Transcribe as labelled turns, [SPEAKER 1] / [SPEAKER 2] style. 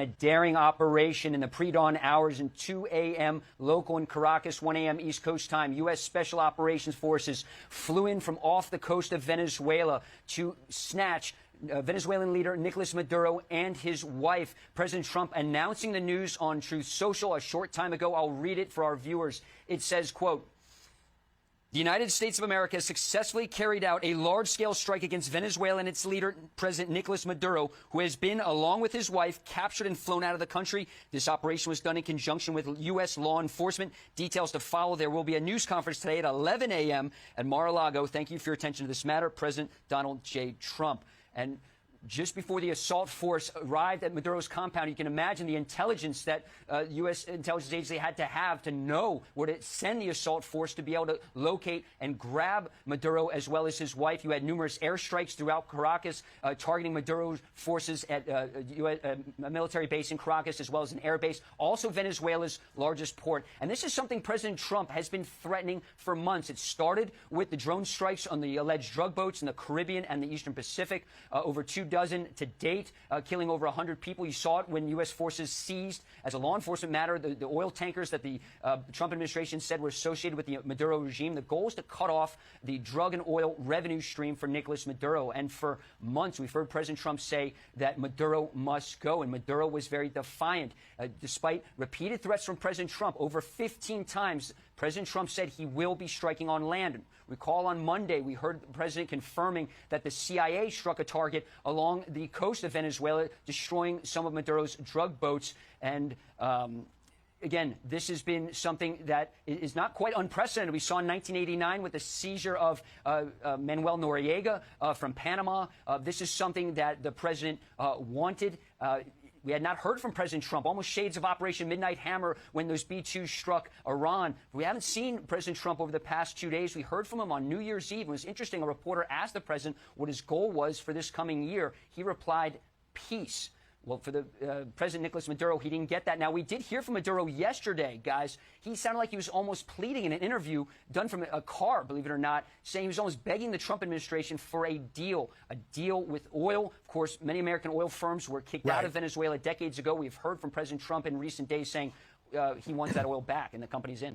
[SPEAKER 1] a daring operation in the pre-dawn hours in 2 a.m. local in Caracas, 1 a.m. East Coast time. U.S. Special Operations Forces flew in from off the coast of Venezuela to snatch Venezuelan leader Nicolas Maduro and his wife. President Trump announcing the news on Truth Social a short time ago. I'll read it for our viewers. It says, quote, "The United States of America has successfully carried out a large-scale strike against Venezuela and its leader, President Nicolas Maduro, who has been, along with his wife, captured and flown out of the country. This operation was done in conjunction with U.S. law enforcement. Details to follow. There will be a news conference today at 11 a.m. at Mar-a-Lago. Thank you for your attention to this matter. President Donald J. Trump." And just before the assault force arrived at Maduro's compound, you can imagine the intelligence that U.S. intelligence agency had to have to know where to send the assault force to be able to locate and grab Maduro as well as his wife. You had numerous airstrikes throughout Caracas targeting Maduro's forces at a military base in Caracas as well as an air base, also Venezuela's largest port. And this is something President Trump has been threatening for months. It started with the drone strikes on the alleged drug boats in the Caribbean and the Eastern Pacific, over 2 dozen to date, killing over 100 people. You saw it when U.S. forces seized, as a law enforcement matter, the oil tankers that the Trump administration said were associated with the Maduro regime. The goal is to cut off the drug and oil revenue stream for Nicolas Maduro. And for months, we've heard President Trump say that Maduro must go. And Maduro was very defiant. Despite repeated threats from President Trump, over 15 times, President Trump said he will be striking on land. Recall on Monday, we heard the president confirming that the CIA struck a target along the coast of Venezuela, destroying some of Maduro's drug boats. And again, this has been something that is not quite unprecedented. We saw in 1989 with the seizure of Manuel Noriega from Panama. This is something that the president wanted. We had not heard from President Trump, almost shades of Operation Midnight Hammer when those B-2s struck Iran. We haven't seen President Trump over the past 2 days. We heard from him on New Year's Eve. It was interesting. A reporter asked the president what his goal was for this coming year. He replied, peace. Well, for the President Nicolas Maduro, he didn't get that. Now, we did hear from Maduro yesterday, guys. He sounded like he was almost pleading in an interview done from a car, believe it or not, saying he was almost begging the Trump administration for a deal with oil. Of course, many American oil firms were kicked out of Venezuela decades ago. We've heard from President Trump in recent days saying he wants that oil back and the company's in.